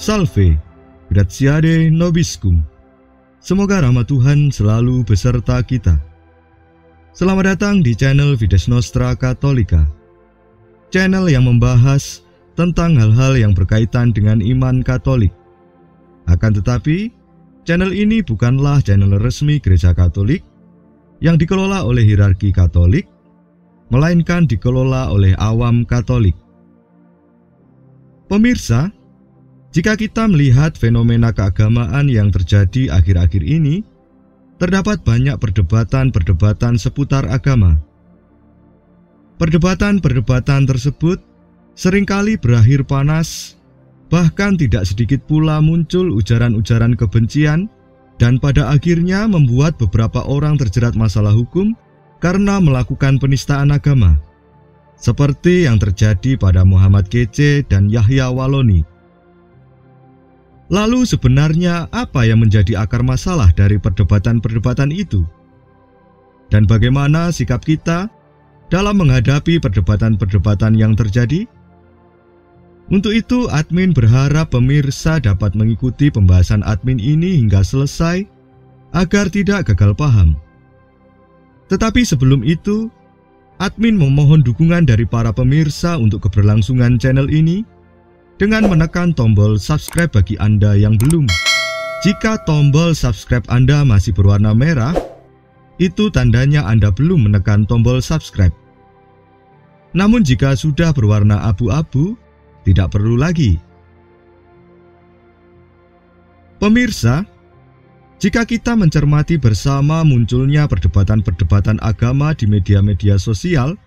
Salve, gratiade nobiscum. Semoga rahmat Tuhan selalu beserta kita. Selamat datang di channel Fides Nostra Catholica, channel yang membahas tentang hal-hal yang berkaitan dengan iman Katolik. Akan tetapi, channel ini bukanlah channel resmi Gereja Katolik yang dikelola oleh hierarki Katolik, melainkan dikelola oleh awam Katolik. Pemirsa, jika kita melihat fenomena keagamaan yang terjadi akhir-akhir ini, terdapat banyak perdebatan seputar agama. Perdebatan tersebut seringkali berakhir panas, bahkan tidak sedikit pula muncul ujaran-ujaran kebencian, dan pada akhirnya membuat beberapa orang terjerat masalah hukum karena melakukan penistaan agama, seperti yang terjadi pada Muhammad Kece dan Yahya Waloni. Lalu sebenarnya apa yang menjadi akar masalah dari perdebatan itu? Dan bagaimana sikap kita dalam menghadapi perdebatan yang terjadi? Untuk itu, admin berharap pemirsa dapat mengikuti pembahasan admin ini hingga selesai agar tidak gagal paham. Tetapi sebelum itu, admin memohon dukungan dari para pemirsa untuk keberlangsungan channel ini dengan menekan tombol subscribe bagi Anda yang belum. Jika tombol subscribe Anda masih berwarna merah, itu tandanya Anda belum menekan tombol subscribe. Namun jika sudah berwarna abu-abu, tidak perlu lagi. Pemirsa, jika kita mencermati bersama munculnya perdebatan agama di media-media sosial,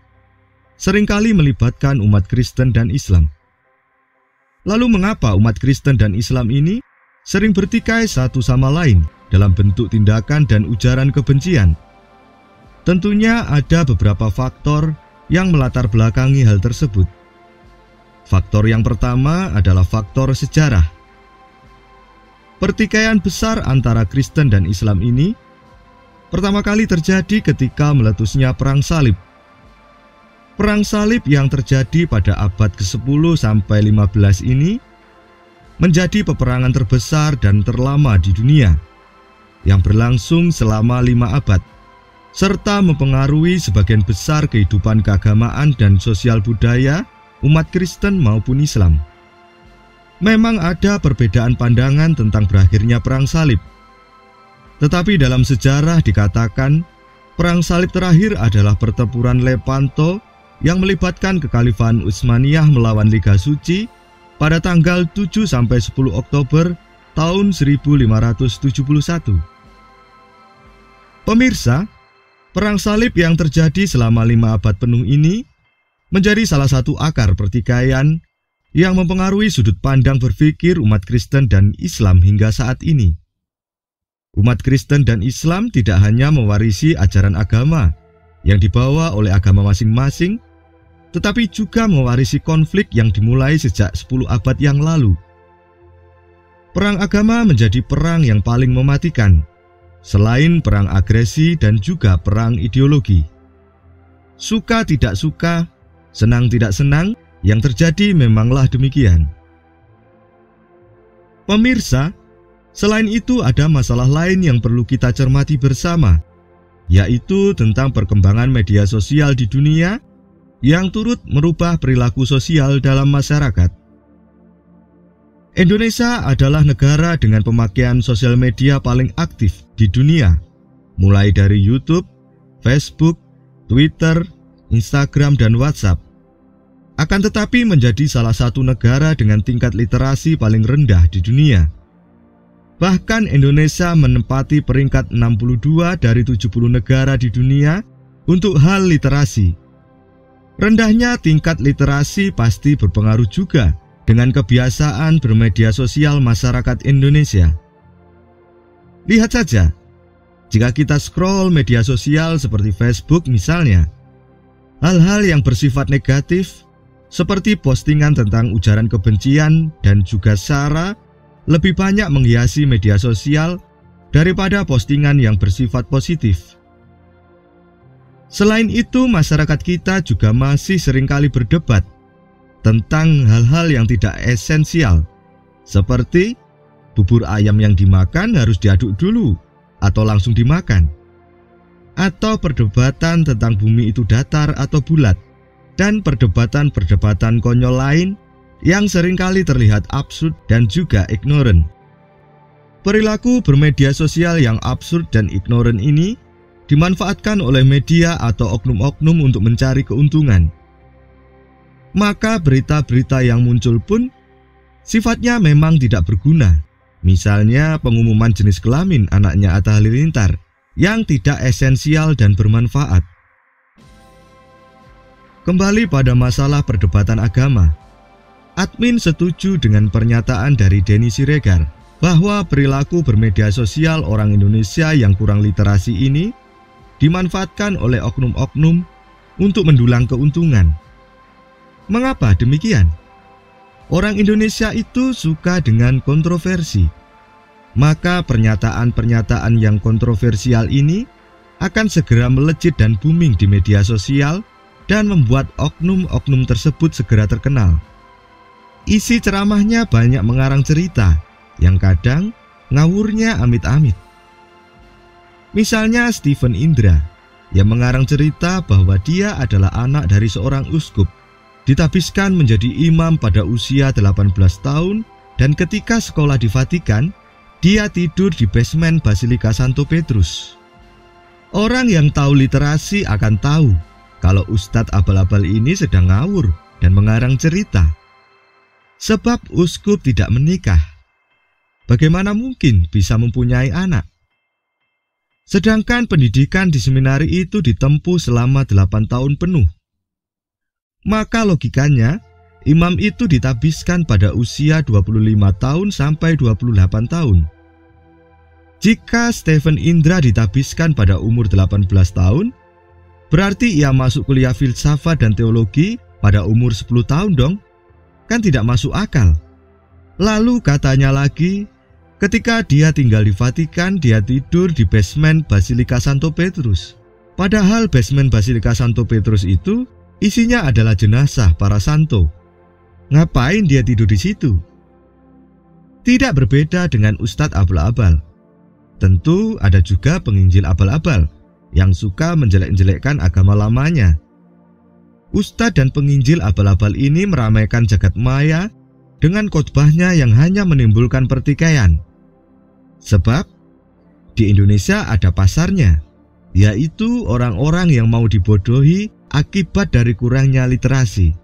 seringkali melibatkan umat Kristen dan Islam. Lalu mengapa umat Kristen dan Islam ini sering bertikai satu sama lain dalam bentuk tindakan dan ujaran kebencian? Tentunya ada beberapa faktor yang melatar belakangi hal tersebut. Faktor yang pertama adalah faktor sejarah. Pertikaian besar antara Kristen dan Islam ini pertama kali terjadi ketika meletusnya Perang Salib. Perang Salib yang terjadi pada abad ke-10 sampai 15 ini menjadi peperangan terbesar dan terlama di dunia, yang berlangsung selama 5 abad, serta mempengaruhi sebagian besar kehidupan keagamaan dan sosial budaya umat Kristen maupun Islam. Memang ada perbedaan pandangan tentang berakhirnya Perang Salib, tetapi dalam sejarah dikatakan Perang Salib terakhir adalah pertempuran Lepanto yang melibatkan kekhalifahan Utsmaniyah melawan Liga Suci pada tanggal 7-10 Oktober tahun 1571. Pemirsa, Perang Salib yang terjadi selama 5 abad penuh ini menjadi salah satu akar pertikaian yang mempengaruhi sudut pandang berpikir umat Kristen dan Islam hingga saat ini. Umat Kristen dan Islam tidak hanya mewarisi ajaran agama yang dibawa oleh agama masing-masing, tetapi juga mewarisi konflik yang dimulai sejak 10 abad yang lalu. Perang agama menjadi perang yang paling mematikan, selain perang agresi dan juga perang ideologi. Suka tidak suka, senang tidak senang, yang terjadi memanglah demikian. Pemirsa, selain itu ada masalah lain yang perlu kita cermati bersama, yaitu tentang perkembangan media sosial di dunia yang turut merubah perilaku sosial dalam masyarakat. Indonesia adalah negara dengan pemakaian sosial media paling aktif di dunia, mulai dari YouTube, Facebook, Twitter, Instagram, dan WhatsApp. Akan tetapi menjadi salah satu negara dengan tingkat literasi paling rendah di dunia. Bahkan Indonesia menempati peringkat 62 dari 70 negara di dunia untuk hal literasi. Rendahnya tingkat literasi pasti berpengaruh juga dengan kebiasaan bermedia sosial masyarakat Indonesia. Lihat saja, jika kita scroll media sosial seperti Facebook misalnya, hal-hal yang bersifat negatif seperti postingan tentang ujaran kebencian dan juga sara lebih banyak menghiasi media sosial daripada postingan yang bersifat positif. Selain itu, masyarakat kita juga masih seringkali berdebat tentang hal-hal yang tidak esensial, seperti bubur ayam yang dimakan harus diaduk dulu atau langsung dimakan, atau perdebatan tentang bumi itu datar atau bulat, dan perdebatan-perdebatan konyol lain yang seringkali terlihat absurd dan juga ignoran. Perilaku bermedia sosial yang absurd dan ignoran ini dimanfaatkan oleh media atau oknum-oknum untuk mencari keuntungan. Maka berita-berita yang muncul pun sifatnya memang tidak berguna. Misalnya pengumuman jenis kelamin anaknya Atta Halilintar yang tidak esensial dan bermanfaat. Kembali pada masalah perdebatan agama, admin setuju dengan pernyataan dari Denny Siregar bahwa perilaku bermedia sosial orang Indonesia yang kurang literasi ini dimanfaatkan oleh oknum-oknum untuk mendulang keuntungan. Mengapa demikian? Orang Indonesia itu suka dengan kontroversi. Maka pernyataan-pernyataan yang kontroversial ini akan segera melejit dan booming di media sosial dan membuat oknum-oknum tersebut segera terkenal. Isi ceramahnya banyak mengarang cerita yang kadang ngawurnya amit-amit. Misalnya Stephen Indra yang mengarang cerita bahwa dia adalah anak dari seorang uskup, ditabiskan menjadi imam pada usia 18 tahun, dan ketika sekolah di Vatikan, dia tidur di basement Basilika Santo Petrus. Orang yang tahu literasi akan tahu kalau Ustadz abal-abal ini sedang ngawur dan mengarang cerita. Sebab uskup tidak menikah, bagaimana mungkin bisa mempunyai anak? Sedangkan pendidikan di seminari itu ditempuh selama 8 tahun penuh. Maka logikanya, imam itu ditabiskan pada usia 25 tahun sampai 28 tahun. Jika Stephen Indra ditabiskan pada umur 18 tahun, berarti ia masuk kuliah filsafat dan teologi pada umur 10 tahun dong? Kan tidak masuk akal. Lalu katanya lagi, ketika dia tinggal di Vatikan, dia tidur di basement Basilika Santo Petrus. Padahal basement Basilika Santo Petrus itu isinya adalah jenazah para santo. Ngapain dia tidur di situ? Tidak berbeda dengan Ustadz abal-abal. Tentu ada juga penginjil abal-abal yang suka menjelek-jelekkan agama lamanya. Ustadz dan penginjil abal-abal ini meramaikan jagat maya dengan khotbahnya yang hanya menimbulkan pertikaian. Sebab di Indonesia ada pasarnya, yaitu orang-orang yang mau dibodohi akibat dari kurangnya literasi.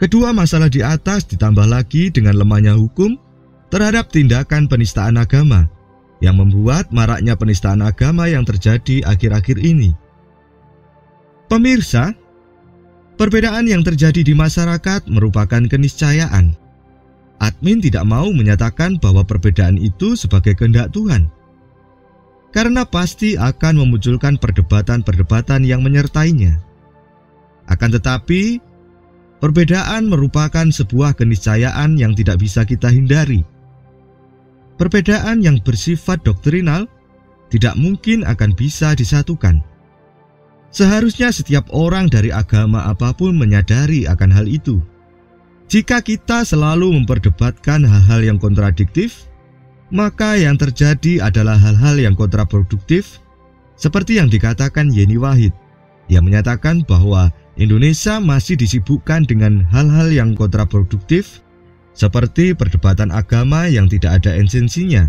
Kedua masalah di atas ditambah lagi dengan lemahnya hukum terhadap tindakan penistaan agama yang membuat maraknya penistaan agama yang terjadi akhir-akhir ini. Pemirsa, perbedaan yang terjadi di masyarakat merupakan keniscayaan. Admin tidak mau menyatakan bahwa perbedaan itu sebagai kehendak Tuhan, karena pasti akan memunculkan perdebatan-perdebatan yang menyertainya. Akan tetapi, perbedaan merupakan sebuah keniscayaan yang tidak bisa kita hindari. Perbedaan yang bersifat doktrinal tidak mungkin akan bisa disatukan. Seharusnya setiap orang dari agama apapun menyadari akan hal itu. Jika kita selalu memperdebatkan hal-hal yang kontradiktif, maka yang terjadi adalah hal-hal yang kontraproduktif, seperti yang dikatakan Yeni Wahid, yang menyatakan bahwa Indonesia masih disibukkan dengan hal-hal yang kontraproduktif, seperti perdebatan agama yang tidak ada esensinya,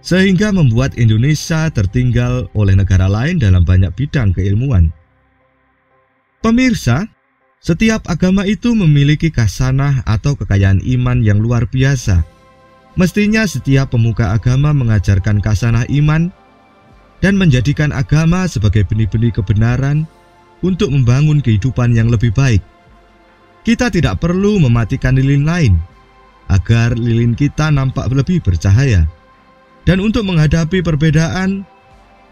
sehingga membuat Indonesia tertinggal oleh negara lain dalam banyak bidang keilmuan. Pemirsa, setiap agama itu memiliki khasanah atau kekayaan iman yang luar biasa. Mestinya setiap pemuka agama mengajarkan khasanah iman dan menjadikan agama sebagai benih-benih kebenaran untuk membangun kehidupan yang lebih baik. Kita tidak perlu mematikan lilin lain agar lilin kita nampak lebih bercahaya. Dan untuk menghadapi perbedaan,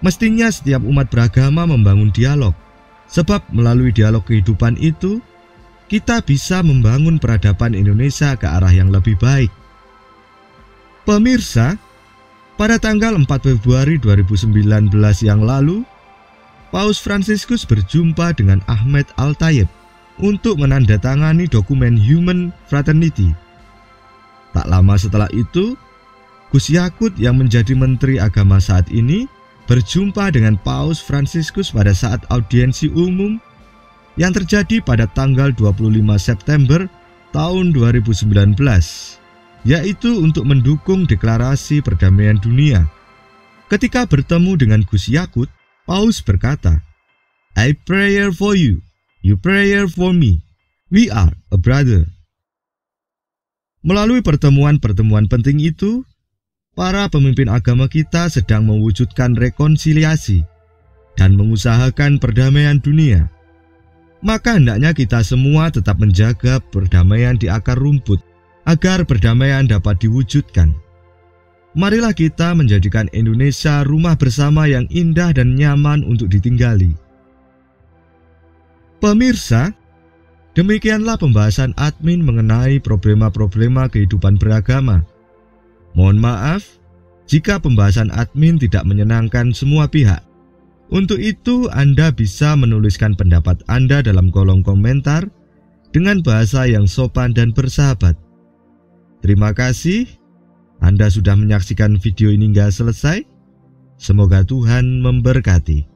mestinya setiap umat beragama membangun dialog. Sebab melalui dialog kehidupan itu, kita bisa membangun peradaban Indonesia ke arah yang lebih baik. Pemirsa, pada tanggal 4 Februari 2019 yang lalu, Paus Fransiskus berjumpa dengan Ahmed Al-Tayeb untuk menandatangani dokumen Human Fraternity. Tak lama setelah itu, Gus Yakut yang menjadi Menteri Agama saat ini berjumpa dengan Paus Fransiskus pada saat audiensi umum yang terjadi pada tanggal 25 September tahun 2019, yaitu untuk mendukung deklarasi perdamaian dunia. Ketika bertemu dengan Gus Yakut, Paus berkata, "I pray for you, you pray for me, we are a brother." Melalui pertemuan-pertemuan penting itu, para pemimpin agama kita sedang mewujudkan rekonsiliasi dan mengusahakan perdamaian dunia. Maka hendaknya kita semua tetap menjaga perdamaian di akar rumput agar perdamaian dapat diwujudkan. Marilah kita menjadikan Indonesia rumah bersama yang indah dan nyaman untuk ditinggali. Pemirsa, demikianlah pembahasan admin mengenai problema-problema kehidupan beragama. Mohon maaf jika pembahasan admin tidak menyenangkan semua pihak. Untuk itu, Anda bisa menuliskan pendapat Anda dalam kolom komentar dengan bahasa yang sopan dan bersahabat. Terima kasih, Anda sudah menyaksikan video ini hingga selesai. Semoga Tuhan memberkati.